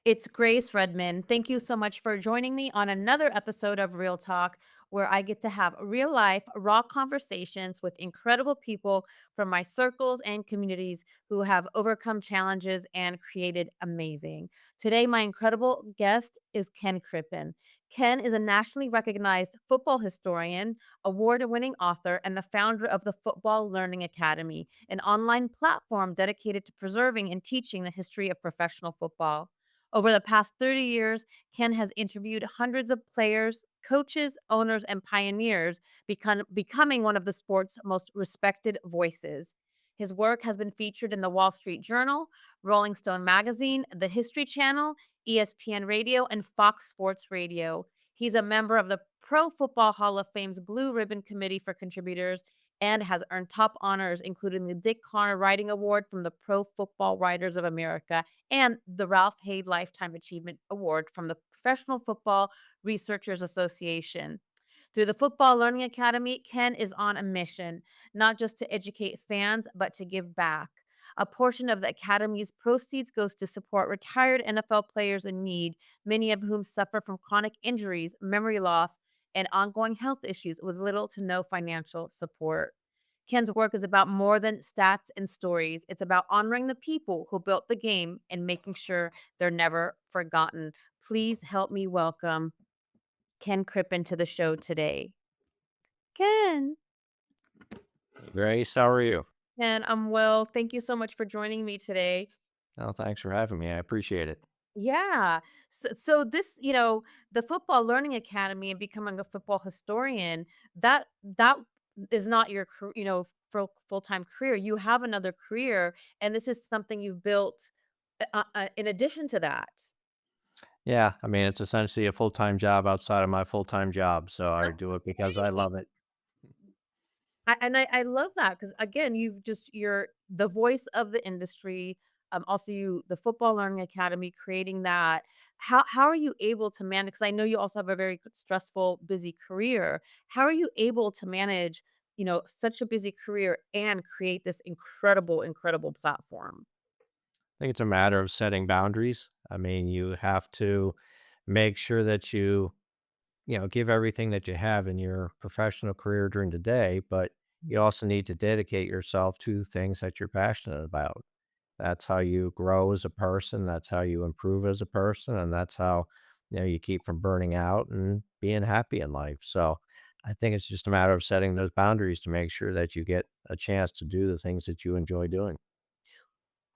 It's Grace Redman. Thank you so much for joining me on another episode of Real Talk, where I get to have real life, raw conversations with incredible people from my circles and communities who have overcome challenges and created amazing. Today, my incredible guest is Ken Crippen. Ken is a nationally recognized football historian, award winning author, and the founder of the Football Learning Academy, an online platform dedicated to preserving and teaching the history of professional football. Over the past 30 years, Ken has interviewed hundreds of players, coaches, owners, and pioneers, becoming one of the sport's most respected voices. His work has been featured in the Wall Street Journal, Rolling Stone Magazine, the History Channel, ESPN Radio, and Fox Sports Radio. He's a member of the Pro Football Hall of Fame's Blue Ribbon Committee for Contributors and has earned top honors, including the Dick Connor Writing Award from the Pro Football Writers of America and the Ralph Hay Lifetime Achievement Award from the Professional Football Researchers Association. Through the Football Learning Academy, Ken is on a mission, not just to educate fans, but to give back. A portion of the Academy's proceeds goes to support retired NFL players in need, many of whom suffer from chronic injuries, memory loss, and ongoing health issues with little to no financial support. Ken's work is about more than stats and stories. It's about honoring the people who built the game and making sure they're never forgotten. Please help me welcome Ken Crippen to the show today. Ken. Grace, how are you? Ken, I'm well. Thank you so much for joining me today. Oh, thanks for having me. I appreciate it. Yeah. So this, the Football Learning Academy and becoming a football historian, that is not your full-time career. You have another career and this is something you've built in addition to that. Yeah, I mean, it's essentially a full-time job outside of my full-time job, so I do it because I Okay. love it. I love that because again, you're the voice of the industry. Also, the Football Learning Academy, creating that. How are you able to manage? Because I know you also have a very stressful, busy career. How are you able to manage, such a busy career and create this incredible platform? I think it's a matter of setting boundaries. I mean, you have to make sure that you give everything that you have in your professional career during the day, but you also need to dedicate yourself to things that you're passionate about. That's how you grow as a person, that's how you improve as a person, and that's how, you keep from burning out and being happy in life. So, I think it's just a matter of setting those boundaries to make sure that you get a chance to do the things that you enjoy doing.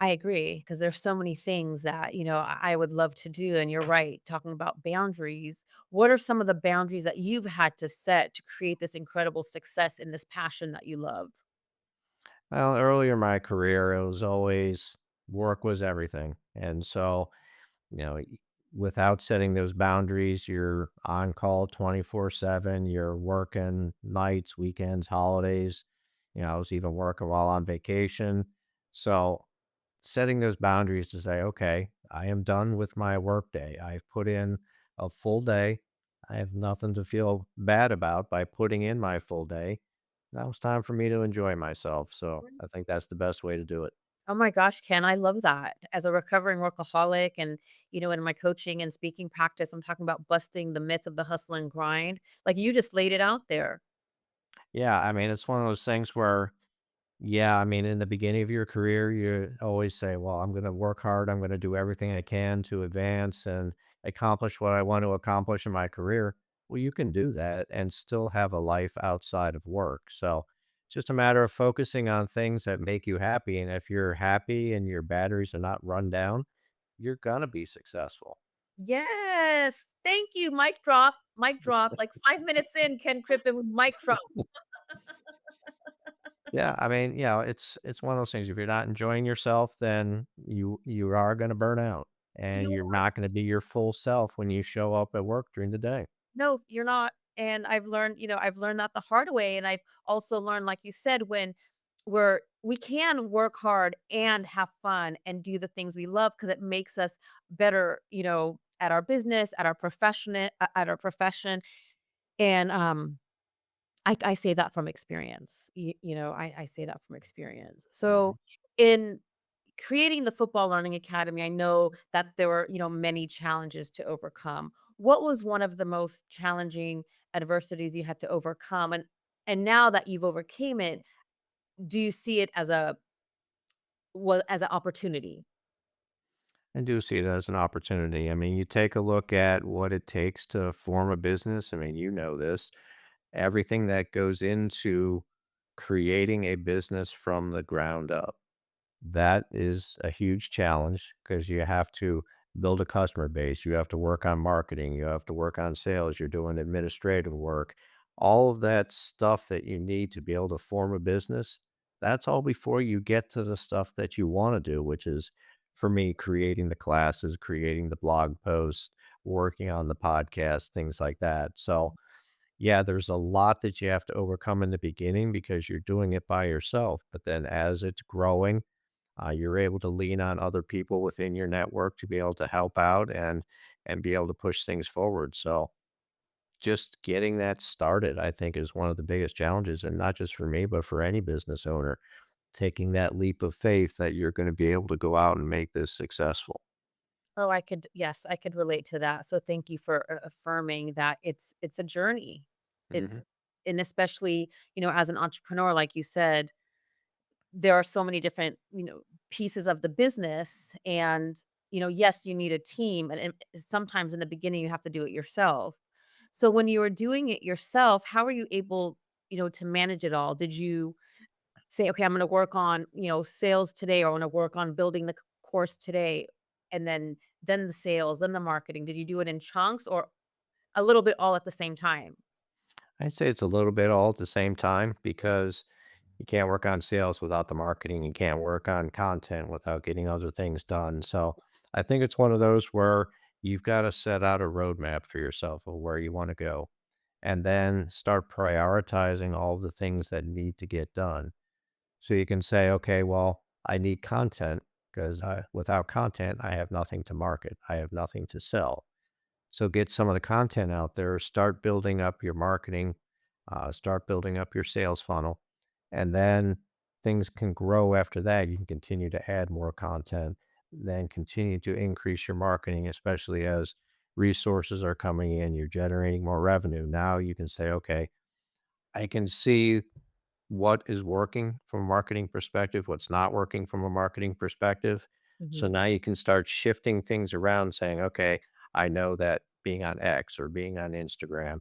I agree because there's so many things that, I would love to do, and you're right, talking about boundaries. What are some of the boundaries that you've had to set to create this incredible success in this passion that you love? Well, earlier in my career, it was always work was everything. And so, you know, y- without setting those boundaries, you're on call 24/7, you're working nights, weekends, holidays. I was even working while on vacation. So, setting those boundaries to say, okay, I am done with my work day. I've put in a full day. I have nothing to feel bad about by putting in my full day. Now it's time for me to enjoy myself. So I think that's the best way to do it. Oh my gosh, Ken, I love that. As a recovering workaholic and, in my coaching and speaking practice, I'm talking about busting the myths of the hustle and grind. Like you just laid it out there. Yeah. I mean, it's one of those things where, yeah, I mean, in the beginning of your career, you always say, well, I'm going to work hard. I'm going to do everything I can to advance and accomplish what I want to accomplish in my career. Well, you can do that and still have a life outside of work. So it's just a matter of focusing on things that make you happy. And if you're happy and your batteries are not run down, you're going to be successful. Yes. Thank you. Mic drop. Mic drop. Like 5 minutes in, Ken Crippen with mic drop. Yeah, I mean, it's one of those things. If you're not enjoying yourself, then you are gonna burn out, and You you're not gonna be your full self when you show up at work during the day. No, you're not. And I've learned that the hard way. And I've also learned, like you said, when we can work hard and have fun and do the things we love because it makes us better, at our business, at our profession. And I say that from experience. I say that from experience. So Mhm. in creating the Football Learning Academy, I know that there were, many challenges to overcome. What was one of the most challenging adversities you had to overcome? And now that you've overcame it, do you see it as as an opportunity? I do see it as an opportunity. I mean, you take a look at what it takes to form a business. I mean, you know this. Everything that goes into creating a business from the ground up. That is a huge challenge because you have to build a customer base. You have to work on marketing. You have to work on sales. You're doing administrative work. All of that stuff that you need to be able to form a business, that's all before you get to the stuff that you want to do, which is for me, creating the classes, creating the blog posts, working on the podcast, things like that. So, yeah, there's a lot that you have to overcome in the beginning because you're doing it by yourself. But then as it's growing, you're able to lean on other people within your network to be able to help out and be able to push things forward. So just getting that started, I think, is one of the biggest challenges, and not just for me, but for any business owner. Taking that leap of faith that you're going to be able to go out and make this successful. Oh, yes, I could relate to that. So thank you for affirming that it's a journey. It's Hmm. and especially, as an entrepreneur, like you said, there are so many different, pieces of the business and, yes, you need a team and sometimes in the beginning you have to do it yourself. So when you were doing it yourself, how were you able, to manage it all? Did you say, "Okay, I'm gonna work on, sales today, or I wanna work on building the course today," and then the sales, then the marketing? Did you do it in chunks or a little bit all at the same time? I'd say it's a little bit all at the same time because you can't work on sales without the marketing. You can't work on content without getting other things done. So I think it's one of those where you've got to set out a roadmap for yourself of where you want to go and then start prioritizing all the things that need to get done. So you can say, okay, well, I need content because without content, I have nothing to market. I have nothing to sell. So get some of the content out there, start building up your marketing, start building up your sales funnel, and then things can grow after that. You can continue to add more content, then continue to increase your marketing, especially as resources are coming in, you're generating more revenue. Now you can say, okay, I can see what is working from a marketing perspective, what's not working from a marketing perspective. So Mhm, now you can start shifting things around saying, okay, I know that being on X or being on Instagram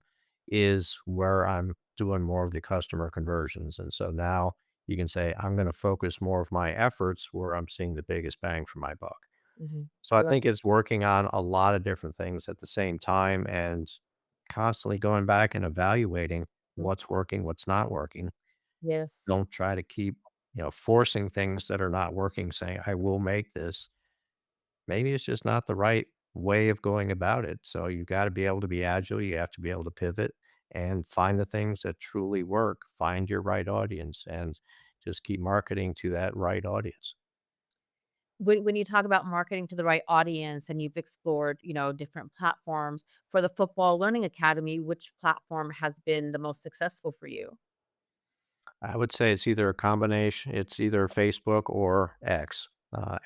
is where I'm doing more of the customer conversions. And so now you can say, I'm going to focus more of my efforts where I'm seeing the biggest bang for my buck. mhm. So I I love think it's working on a lot of different things at the same time and constantly going back and evaluating mm, what's working, what's not working. yes. Don't try to keep, forcing things that are not working, saying, "I will make this." Maybe it's just not the right way of going about it. So you gotta be able to be agile, you have to be able to pivot and find the things that truly work, find your right audience, and just keep marketing to that right audience. When you talk about marketing to the right audience and you've explored, different platforms for the Football Learning Academy, which platform has been the most successful for you? I would say it's either a combination. It's either Facebook or X.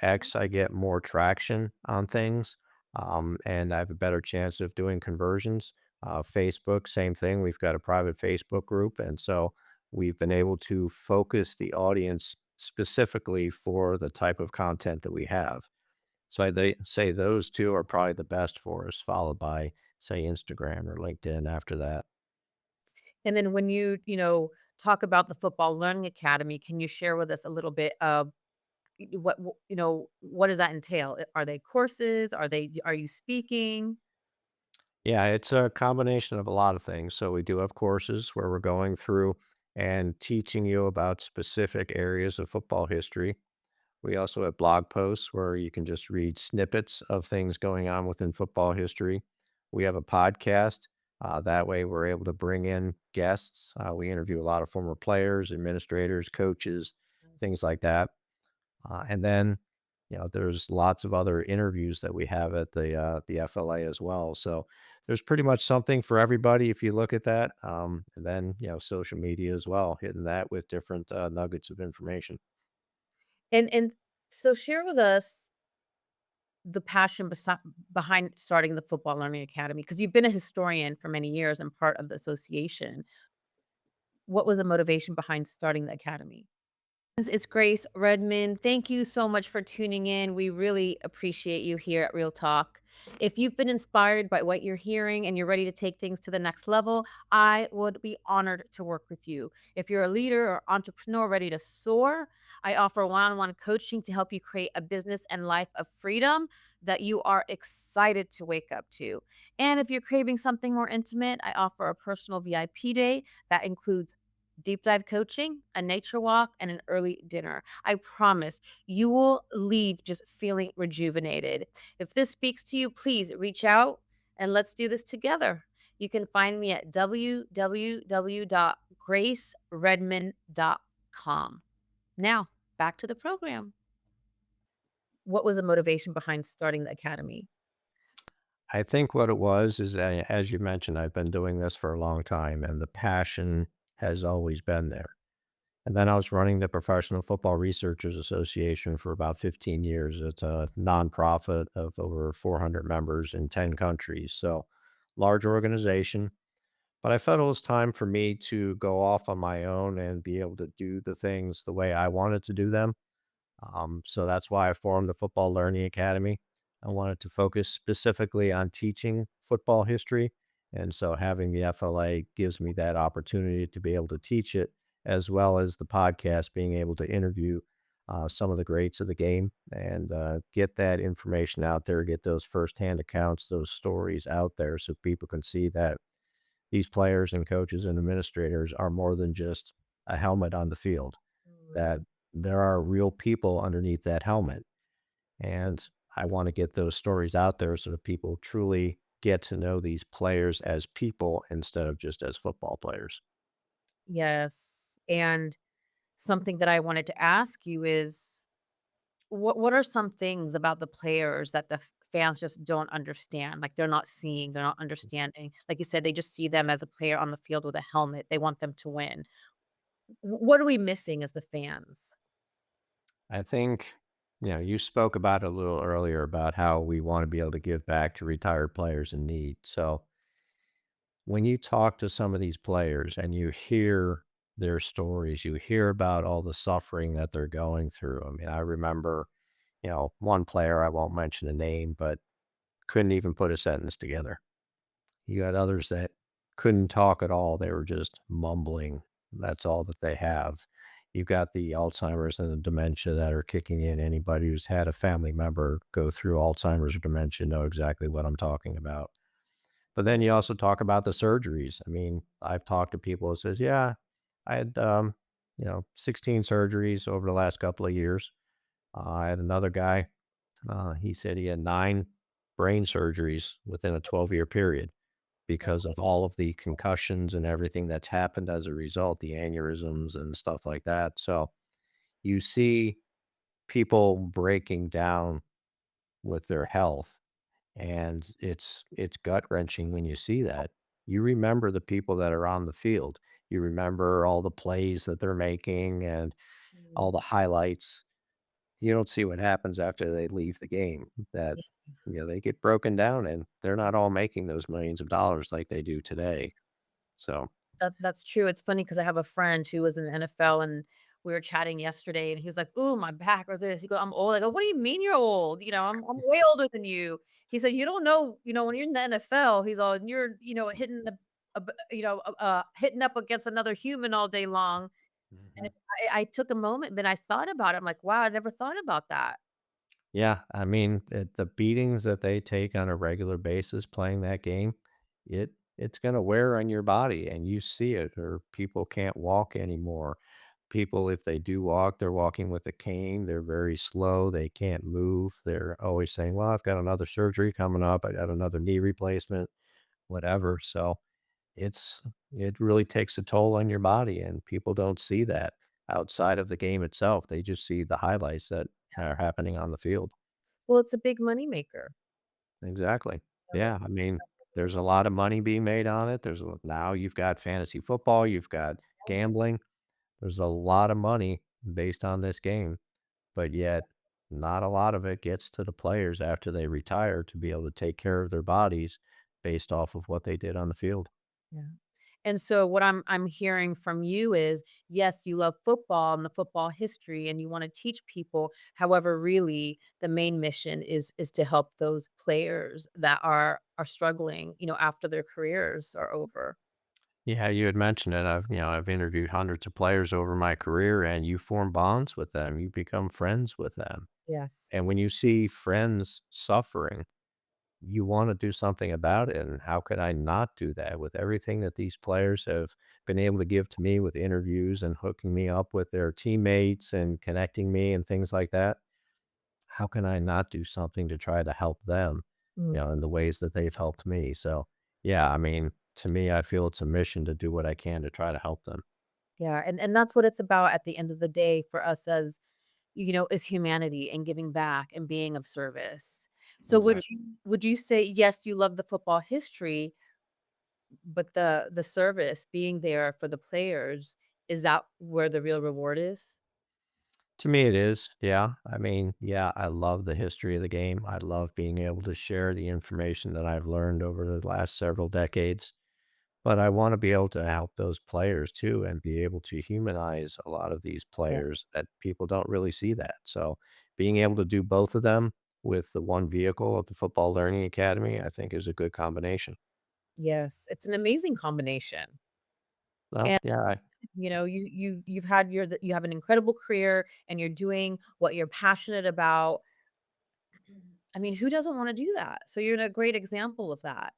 X, I get more traction on things, and I have a better chance of doing conversions. Facebook, same thing. We've got a private Facebook group, and so we've been able to focus the audience specifically for the type of content that we have. So they say those two are probably the best for us, followed by say Instagram or LinkedIn after that. And then when you, talk about the Football Learning Academy, can you share with us a little bit of what does that entail? Are they courses? Are you speaking? Yeah, it's a combination of a lot of things. So we do have courses where we're going through and teaching you about specific areas of football history. We also have blog posts where you can just read snippets of things going on within football history. We have a podcast. That way, we're able to bring in guests. We interview a lot of former players, administrators, coaches, Yes. things like that. And then, there's lots of other interviews that we have at the FLA as well. So there's pretty much something for everybody if you look at that. And then, social media as well, hitting that with different nuggets of information. And So share with us the passion behind starting the Football Learning Academy, because you've been a historian for many years and part of the association. What was the motivation behind starting the academy? It's Grace Redman. Thank you so much for tuning in. We really appreciate you here at Real Talk. If you've been inspired by what you're hearing and you're ready to take things to the next level, I would be honored to work with you. If you're a leader or entrepreneur ready to soar, I offer one on one coaching to help you create a business and life of freedom that you are excited to wake up to. And if you're craving something more intimate, I offer a personal VIP day that includes deep dive coaching, a nature walk, and an early dinner. I promise you will leave just feeling rejuvenated. If this speaks to you, please reach out and let's do this together. You can find me at www.graceredmond.com. Now, back to the program. What was the motivation behind starting the academy? I think what it was is that, as you mentioned, I've been doing this for a long time, and the passion has always been there. And then I was running the Professional Football Researchers Association for about 15 years. It's a nonprofit of over 400 members in 10 countries. So, large organization. But I felt it was time for me to go off on my own and be able to do the things the way I wanted to do them. So that's why I formed the Football Learning Academy. I wanted to focus specifically on teaching football history. And so having the FLA gives me that opportunity to be able to teach it, as well as the podcast, being able to interview some of the greats of the game and get that information out there, get those firsthand accounts, those stories out there so people can see that these players and coaches and administrators are more than just a helmet on the field, that there are real people underneath that helmet. And I want to get those stories out there so that people truly get to know these players as people instead of just as football players. Yes. And something that I wanted to ask you is what are some things about the players that the fans just don't understand? Like, they're not seeing, they're not understanding. Like you said, they just see them as a player on the field with a helmet. They want them to win. What are we missing as the fans? I think, you spoke about it a little earlier about how we want to be able to give back to retired players in need. So when you talk to some of these players and you hear their stories, you hear about all the suffering that they're going through. I mean, I remember, one player, I won't mention the name, but couldn't even put a sentence together. You got others that couldn't talk at all. They were just mumbling. That's all that they have. You've got the Alzheimer's and the dementia that are kicking in. Anybody who's had a family member go through Alzheimer's or dementia know exactly what I'm talking about. But then you also talk about the surgeries. I mean, I've talked to people who says, "Yeah, I had, 16 surgeries over the last couple of years." I had another guy, he said he had 9 brain surgeries within a 12-year period because of all of the concussions and everything that's happened as a result, the aneurysms and stuff like that. So you see people breaking down with their health, and it's gut wrenching when you see that. You remember the people that are on the field. You remember all the plays that they're making and Mm, all the highlights. You don't see what happens after they leave the game, that, they get broken down and they're not all making those millions of dollars like they do today. So, that's true. It's funny because I have a friend who was in the NFL, and we were chatting yesterday, and he was like, "Ooh, my back," or this. He goes, "I'm old." I go, "What do you mean you're old? I'm way older than you." He said, "You don't know, when you're in the NFL," he's all, and you're, hitting hitting up against another human all day long." And mhm. I took a moment, but I thought about it. I'm like, "Wow, I never thought about that." Yeah, I mean, the beatings that they take on a regular basis playing that game, it's gonna wear on your body, and you see it, or people can't walk anymore. People, if they do walk, they're walking with a cane, they're very slow, they can't move, they're always saying, "Well, I've got another surgery coming up, I got another knee replacement," whatever. So it really takes a toll on your body, and people don't see that outside of the game itself. They just see the highlights that are happening on the field. Well, it's a big moneymaker. Exactly. Yeah, I mean, there's So a lot of money being made on it. Now you've got fantasy football, you've got gambling. There's a lot of money based on this game, but yet not a lot of it gets to the players after they retire to be able to take care of their bodies based off of what they did on the field. Yeah. And so what I'm hearing from you is, yes, you love football and the football history and you wanna teach people. However, really the main mission is to help those players that are struggling, after their careers are over. Yeah, you had mentioned it. I've interviewed hundreds of players over my career, and you form bonds with them. You become friends with them. Yes. And when you see friends suffering, you want to do something about it. And how could I not do that with everything that these players have been able to give to me with interviews and hooking me up with their teammates and connecting me and things like that? How can I not do something to try to help them, Mm. in the ways that they've helped me? So, yeah, I mean, to me, I feel it's a mission to do what I can to try to help them. Yeah, and that's what it's about at the end of the day for us as, is humanity and giving back and being of service. So Exactly. would you say, yes, you love the football history, but the service, being there for the players, is that where the real reward is? To me, it is. Yeah. I mean, yeah, I love the history of the game. I love being able to share the information that I've learned over the last several decades. But I want to be able to help those players too and be able to humanize a lot of these Yeah. players that people don't really see that. So being able to do both of them with the one vehicle of the Football Learning Academy, I think is a good combination. Yes, it's an amazing combination. Well, And, yeah, you have an incredible career and you're doing what you're passionate about. I mean, who doesn't wanna do that? So you're a great example of that.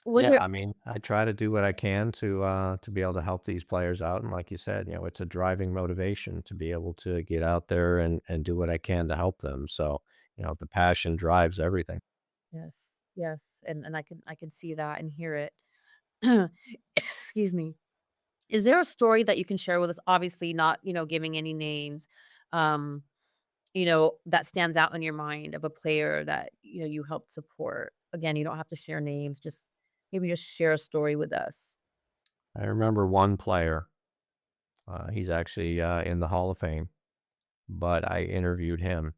What Yeah, are I mean, I try to do what I can to be able to help these players out, and like you said, it's a driving motivation to be able to get out there and do what I can to help them. So, the passion drives everything. Yes, yes, and I can see that and hear it. Excuse me. Is there a story that you can share with us? Obviously not, giving any names, um, that stands out in your mind of a player that, you helped support. Again, you don't have to share names, just maybe just share a story with us. I remember one player, he's actually in the Hall of Fame, but I interviewed him,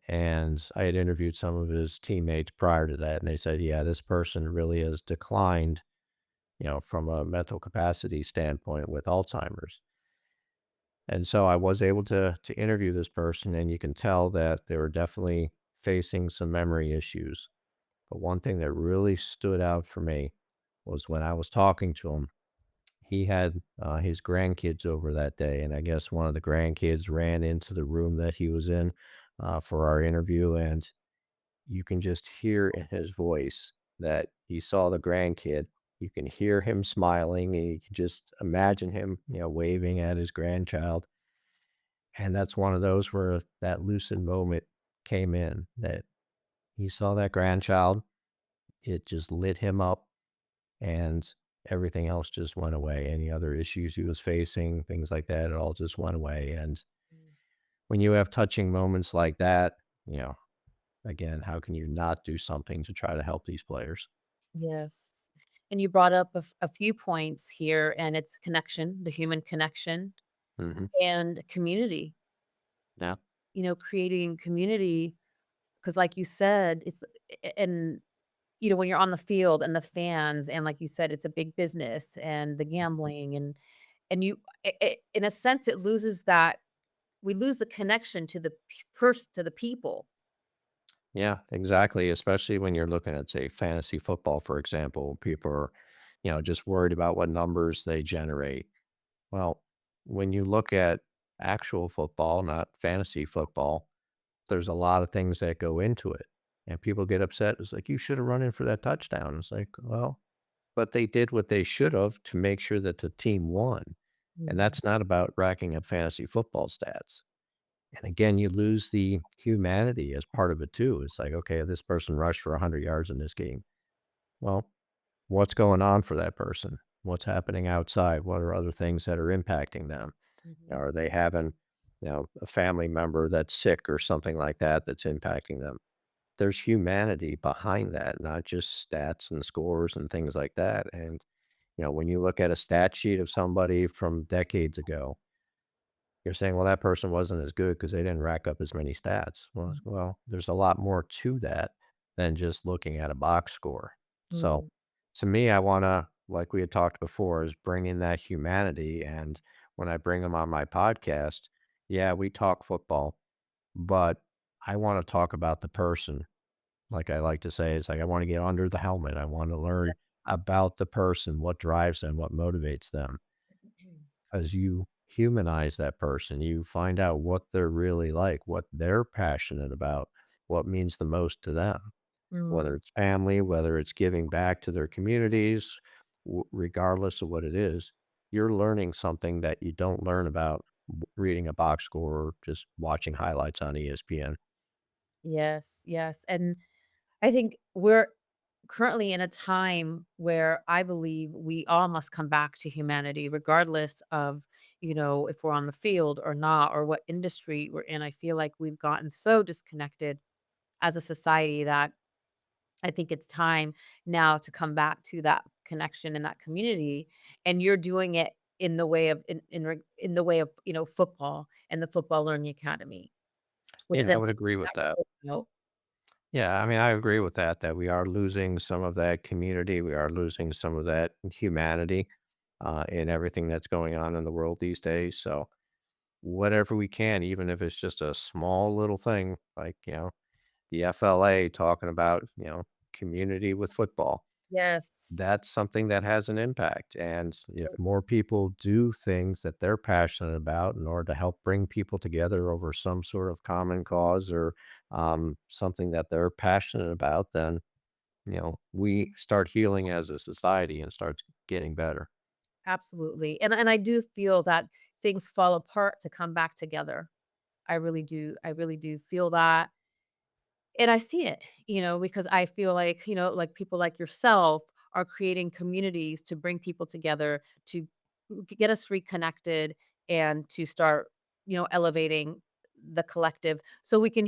and I had interviewed some of his teammates prior to that, and they said, yeah, this person really has declined, from a mental capacity standpoint with Alzheimer's. And so I was able to interview this person, and you can tell that they were definitely facing some memory issues. But one thing that really stood out for me was when I was talking to him, he had his grandkids over that day. And I guess one of the grandkids ran into the room that he was in for our interview. And you can just hear in his voice that he saw the grandkid. You can hear him smiling, and you can just imagine him, waving at his grandchild. And that's one of those where that lucid moment came in, that he saw that grandchild, it just lit him up, and everything else just went away. Any other issues he was facing, things like that, it all just went away. And Mm. when you have touching moments like that, again, how can you not do something to try to help these players? Yes. And you brought up a few points here, and it's connection, the human connection, Mhm. and community. Yeah. Creating community, because like you said, and when you're on the field and the fans, and like you said, it's a big business and the gambling, and in a sense, it loses that we lose the connection to the to the people. Yeah, exactly, especially when you're looking at, say, fantasy football, for example. People are, just worried about what numbers they generate. Well, when you look at actual football, not fantasy football, there's a lot of things that go into it. And people get upset. It's like, you should have run in for that touchdown. It's like, well, but they did what they should have to make sure that the team won. And Mhm, that's not about racking up fantasy football stats. And again, you lose the humanity as part of it too. It's like, okay, this person rushed for 100 yards in this game. Well, what's going on for that person? What's happening outside? What are other things that are impacting them? mhm. Are they having, a family member that's sick or something like that that's impacting them? There's humanity behind that, not just stats and scores and things like that. And, when you look at a stat sheet of somebody from decades ago, You're saying, "Well, that person wasn't as good because they didn't rack up as many stats." Mhm. Well, there's a lot more to that than just looking at a box score. So, Mm, to me, I wanna, like we had talked before, is bring in that humanity, and when I bring them on my podcast, yeah, we talk football, but I wanna talk about the person. Like I like to say, it's like I wanna get under the helmet. I wanna learn about the person, what drives them, what motivates them. As you humanize that person, you find out what they're really like, what they're passionate about, what means the most to them, whether mm. it's family, whether it's giving back to their communities, regardless of what it is, you're learning something that you don't learn about reading a box score or just watching highlights on ESPN. Yes, yes, and I think we're currently in a time where I believe we all must come back to humanity regardless of, if we're on the field or not or what industry we're in. I feel like we've gotten so disconnected as a society that I think it's time now to come back to that connection and that community, and you're doing it in the way of in the way of, football and the Football Learning Academy, which Yeah, I then would agree with that that. will, you know Yeah, I mean, I agree with that, that we are losing some of that community. We are losing some of that humanity in everything that's going on in the world these days. So, whatever we can, even if it's just a small little thing, like, the FLA talking about, community with football. Yes. That's something that has an impact, and if more people do things that they're passionate about in order to help bring people together over some sort of common cause or, something that they're passionate about, then, we start healing as a society and starts getting better. Absolutely, and I do feel that things fall apart to come back together. I really do feel that, and I see it, because I feel like, like people like yourself are creating communities to bring people together, to get us reconnected and to start, elevating the collective so we can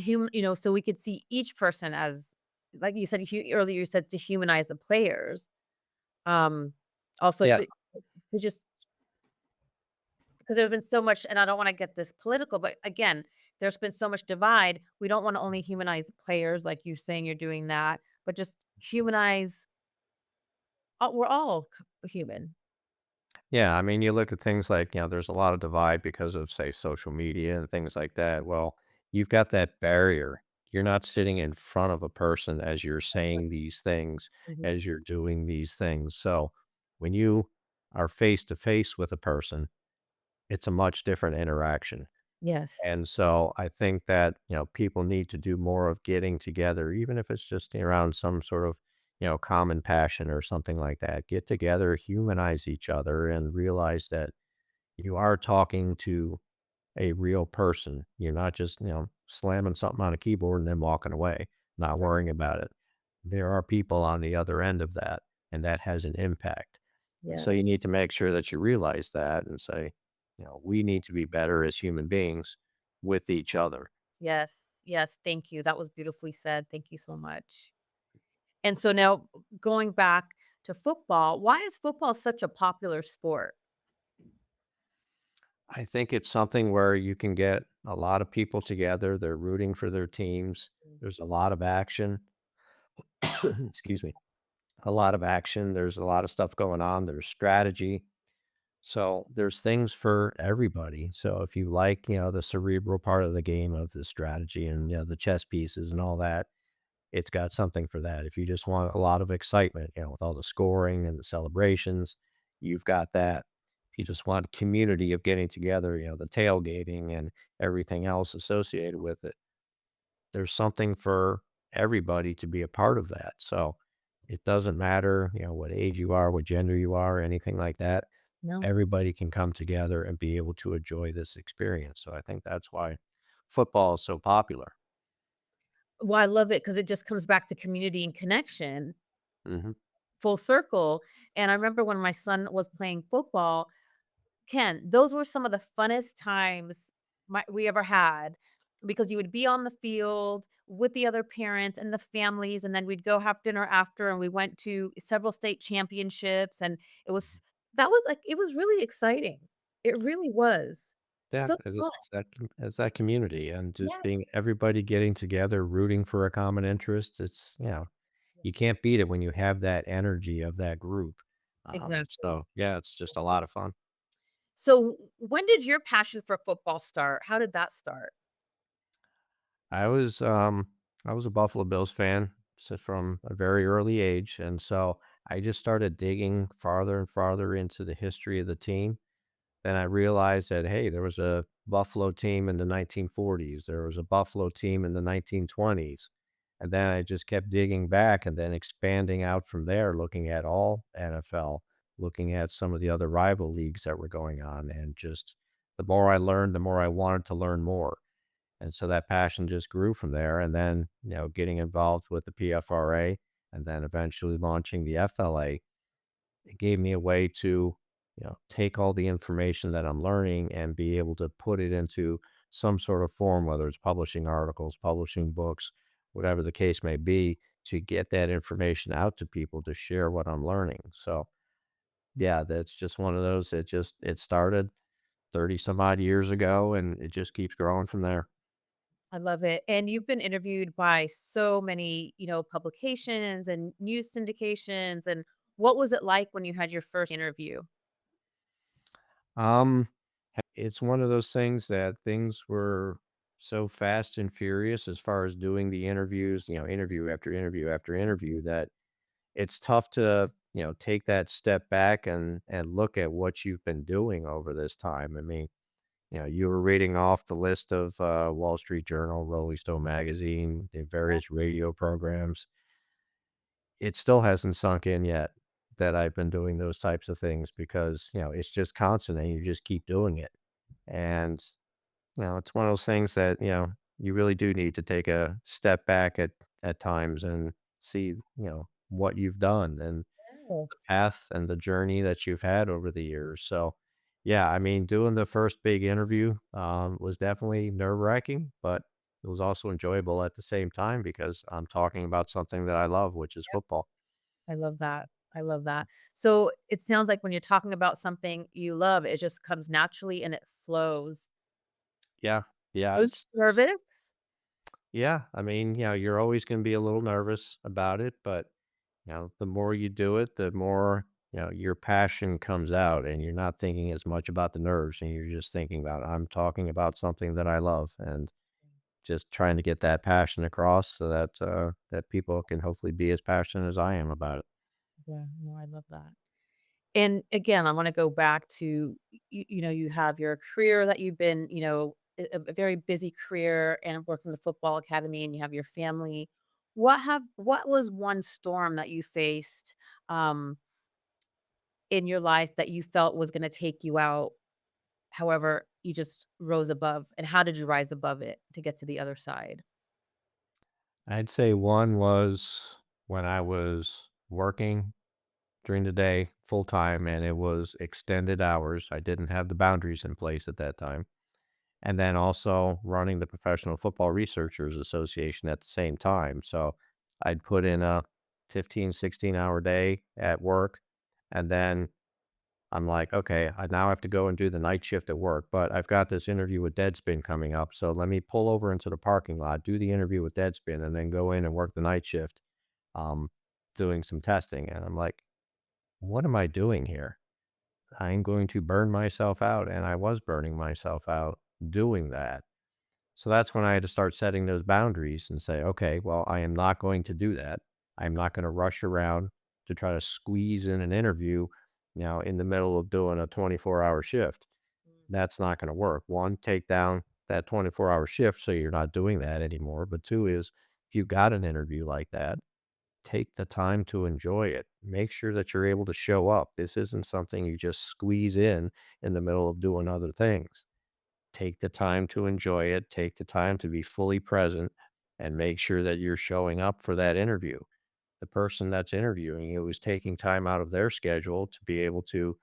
so we could see each person as like you said earlier, you said to humanize the players. Also Yeah. to just because there's been so much, and I don't wanna get this political, but again, there's been so much divide. We don't wanna only humanize players like you saying you're doing that, but just humanize we're all human. Yeah, I mean, you look at things like, there's a lot of divide because of, say, social media and things like that. Well, you've got that barrier. You're not sitting in front of a person as you're saying these things, Mhm. as you're doing these things. So when you are face to face with a person, it's a much different interaction. Yes. And so I think that, people need to do more of getting together, even if it's just around some sort of, common passion or something like that. Get together, humanize each other, and realize that you are talking to a real person. You're not just, slamming something on a keyboard and then walking away, not That's right. worrying about it. There are people on the other end of that, and that has an impact. And so you Yes. need to make sure that you realize that and say, we need to be better as human beings with each other. Yes. Yes, thank you. That was beautifully said. Thank you so much. And so now going back to football, why is football such a popular sport? I think it's something where you can get a lot of people together. They're rooting for their teams. Mm. There's a lot of action. Excuse me. A lot of action. There's a lot of stuff going on. There's strategy. So there's things for everybody. So if you like, the cerebral part of the game of the strategy and the chess pieces and all that, it's got something for that. If you just want a lot of excitement, with all the scoring and the celebrations, you've got that. If you just want community of getting together, the tailgating and everything else associated with it, there's something for everybody to be a part of that. So it doesn't matter, what age you are, what gender you are, anything like that. No. Everybody can come together and be able to enjoy this experience. So I think that's why football is so popular. Well, I love it because it just comes back to community and connection, Hmm. full circle, and I remember when my son was playing football, Ken, those were some of the funnest times we ever had because you would be on the field with the other parents and the families, and then we'd go have dinner after, and we went to several state championships, and it was that was, like it was really exciting. It really was. Yeah, Football. it's that community and just Yes. being everybody getting together, rooting for a common interest. It's, you can't beat it when you have that energy of that group. Exactly. So yeah, it's just a lot of fun. So, when did your passion for football start? How did that start? I was um I was a Buffalo Bills fan so from a very early age, and so I just started digging farther and farther into the history of the team. Then I realized that, hey, there was a Buffalo team in the 1940s. There was a Buffalo team in the 1920s. And then I just kept digging back and then expanding out from there, looking at all NFL, looking at some of the other rival leagues that were going on. And just the more I learned, the more I wanted to learn more. And so that passion just grew from there. And then, getting involved with the PFRA and then eventually launching the FLA, it gave me a way to, take all the information that I'm learning and be able to put it into some sort of form, whether it's publishing articles, publishing books, whatever the case may be, to get that information out to people to share what I'm learning. So yeah, that's just one of those. It started 30 some odd years ago and it just keeps growing from there. I love it. And you've been interviewed by so many, publications and news syndications. And what was it like when you had your first interview? Um, it's one of those things that things were so fast and furious as far as doing the interviews, interview after interview after interview, that it's tough to, take that step back and look at what you've been doing over this time. I mean, you were reading off the list of Wall Street Journal, Rolling Stone magazine, the various radio programs. It still hasn't sunk in yet that I've been doing those types of things because, it's just constant and you just keep doing it. And, it's one of those things that, you really do need to take a step back at times and see, what you've done and the Yes. path and the journey that you've had over the years. So, yeah, I mean, doing the first big interview was definitely nerve wracking, but it was also enjoyable at the same time because I'm talking about something that I love, which is football. I love that. I love that. So it sounds like when you're talking about something you love, it just comes naturally and it flows. Yeah. Yeah. Are you nervous? Yeah. I mean, you're always going to be a little nervous about it, but, the more you do it, the more, your passion comes out and you're not thinking as much about the nerves and you're just thinking about, I'm talking about something that I love and just trying to get that passion across so that, that people can hopefully be as passionate as I am about it. Yeah, no, I love that. And again, I wanna go back to you have your career that you've been, a very busy career and working in the football academy, and you have your family. What was one storm that you faced, um, in your life that you felt was gonna take you out, however, you just rose above, and how did you rise above it to get to the other side? I'd say one was when I was working during the day full time and it was extended hours. I didn't have the boundaries in place at that time. And then also running the Professional Football Researchers Association at the same time. So I'd put in a 15, 16-hour day at work. And then I'm like, okay, I now have to go and do the night shift at work, but I've got this interview with Deadspin coming up. So let me pull over into the parking lot, do the interview with Deadspin, and then go in and work the night shift, um, doing some testing. And I'm like, what am I doing here? I'm going to burn myself out. And I was burning myself out doing that. So that's when I had to start setting those boundaries and say, okay, well, I am not going to do that. I'm not going to rush around to try to squeeze in an interview, in the middle of doing a 24-hour shift. That's not going to work. One, take down that 24-hour shift so you're not doing that anymore. But two is if you got an interview like that, take the time to enjoy it. Make sure that you're able to show up. This isn't something you just squeeze in the middle of doing other things. Take the time to enjoy it, take the time to be fully present, and make sure that you're showing up for that interview. The person that's interviewing you is taking time out of their schedule to be able to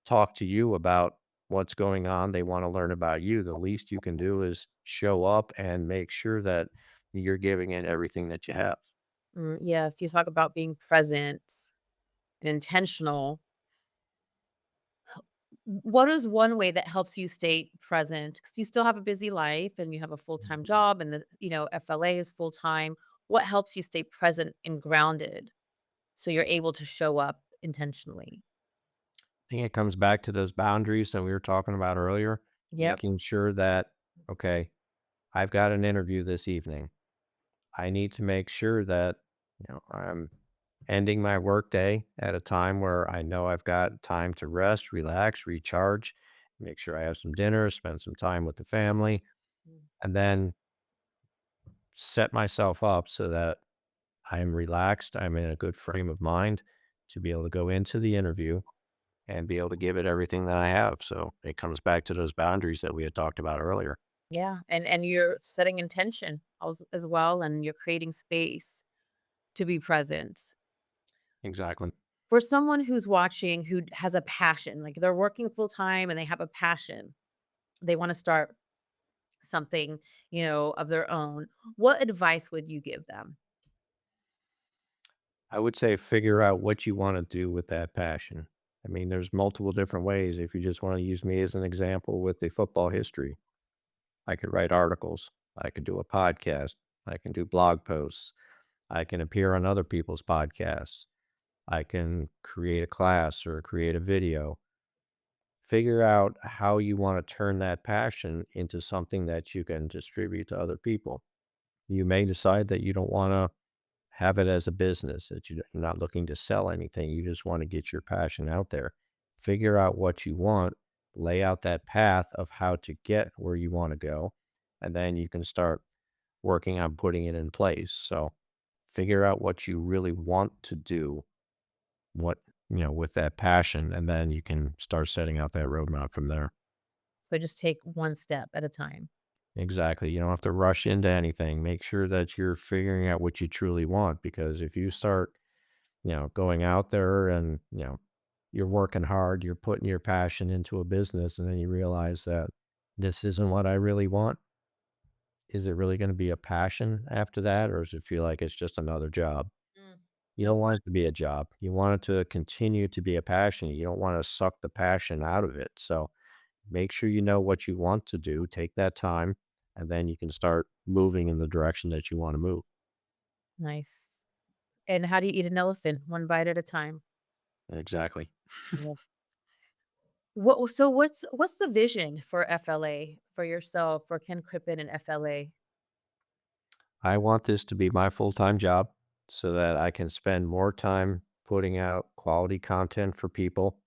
talk to you about what's going on. They want to learn about you. The least you can do is show up and make sure that you're giving it everything that you have. Yes, you talk about being present and intentional. What is one way that helps you stay present? Because you still have a busy life and you have a full-time job and FLA is full-time. What helps you stay present and grounded so you're able to show up intentionally? I think it comes back to those boundaries that we were talking about earlier, Yep. making sure that, okay, I've got an interview this evening. I need to make sure that, I'm ending my workday at a time where I know I've got time to rest, relax, recharge, make sure I have some dinner, spend some time with the family, Mm. and then set myself up so that I'm relaxed. I'm in a good frame of mind to be able to go into the interview and be able to give it everything that I have. So it comes back to those boundaries that we had talked about earlier. Yeah, and you're setting intention as well, and you're creating space to be present. Exactly. For someone who's watching who has a passion, like they're working full time and they have a passion, they wanna start something, of their own, what advice would you give them? I would say figure out what you want to do with that passion. I mean, there's multiple different ways. If you just want to use me as an example with the football history, I could write articles. I could do a podcast. I can do blog posts. I can appear on other people's podcasts. I can create a class or create a video. Figure out how you want to turn that passion into something that you can distribute to other people. You may decide that you don't want to have it as a business, that you're not looking to sell anything. You just want to get your passion out there. Figure out what you want, lay out that path of how to get where you want to go, and then you can start working on putting it in place. So figure out what you really want to do, what, with that passion, and then you can start setting out that roadmap from there. So just take one step at a time. Exactly. You don't have to rush into anything. Make sure that you're figuring out what you truly want, because if you start, going out there and, you're working hard, you're putting your passion into a business, and then you realize that this isn't what I really want. Is it really going to be a passion after that? Or does it feel like it's just another job? Mm. You don't want it to be a job. You want it to continue to be a passion. You don't want to suck the passion out of it. So make sure you know what you want to do. Take that time, and then you can start moving in the direction that you want to move. Nice. And how do you eat an elephant? One bite at a time. Exactly. Yeah. What's the vision for FLA, for yourself, for Ken Crippen and FLA? I want this to be my full-time job so that I can spend more time putting out quality content for people.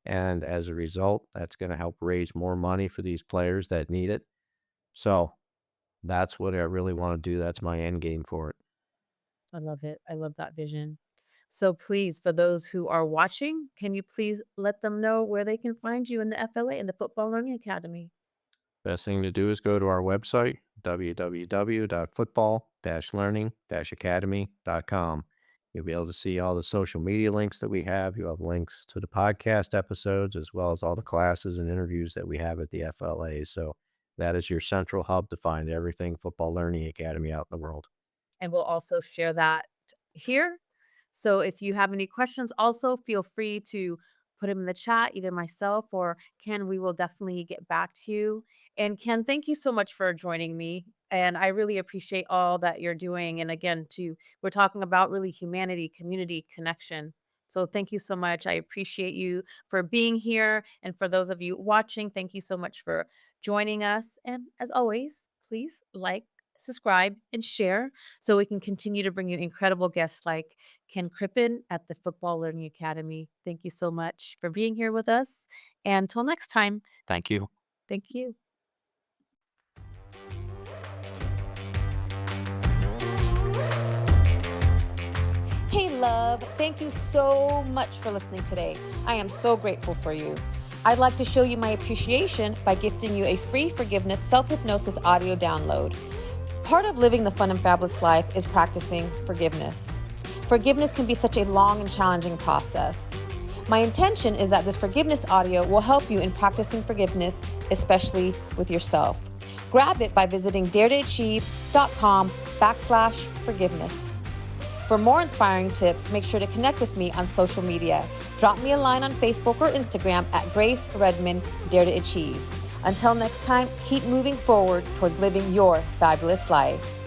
And as a result, that's going to help raise more money for these players that need it. So that's what I really want to do. That's my end game for it. I love it. I love that vision. So please, for those who are watching, can you please let them know where they can find you in the FLA in the Football Learning Academy? Best thing to do is go to our website, www.football-learning-academy.com. You'll be able to see all the social media links that we have. You have links to the podcast episodes as well as all the classes and interviews that we have at the FLA. So that is your central hub to find everything Football Learning Academy out in the world. And we'll also share that here. So if you have any questions, also feel free to put them in the chat, either myself or Ken. We will definitely get back to you. And Ken, thank you so much for joining me. And I really appreciate all that you're doing. And again, we're talking about really humanity, community, connection. So thank you so much. I appreciate you for being here. And for those of you watching, thank you so much for joining us. And as always, please like, subscribe, and share so we can continue to bring you incredible guests like Ken Crippen at the Football Learning Academy. Thank you so much for being here with us. And until next time, Thank you. thank you. Hey, love, thank you so much for listening today. I am so grateful for you. I'd like to show you my appreciation by gifting you a free forgiveness self-hypnosis audio download. Part of living the fun and fabulous life is practicing forgiveness. Forgiveness can be such a long and challenging process. My intention is that this forgiveness audio will help you in practicing forgiveness, especially with yourself. Grab it by visiting daretoachieve.com/forgiveness. For more inspiring tips, make sure to connect with me on social media. Drop me a line on Facebook or Instagram at Grace Redman Dare to Achieve. Until next time, keep moving forward towards living your fabulous life.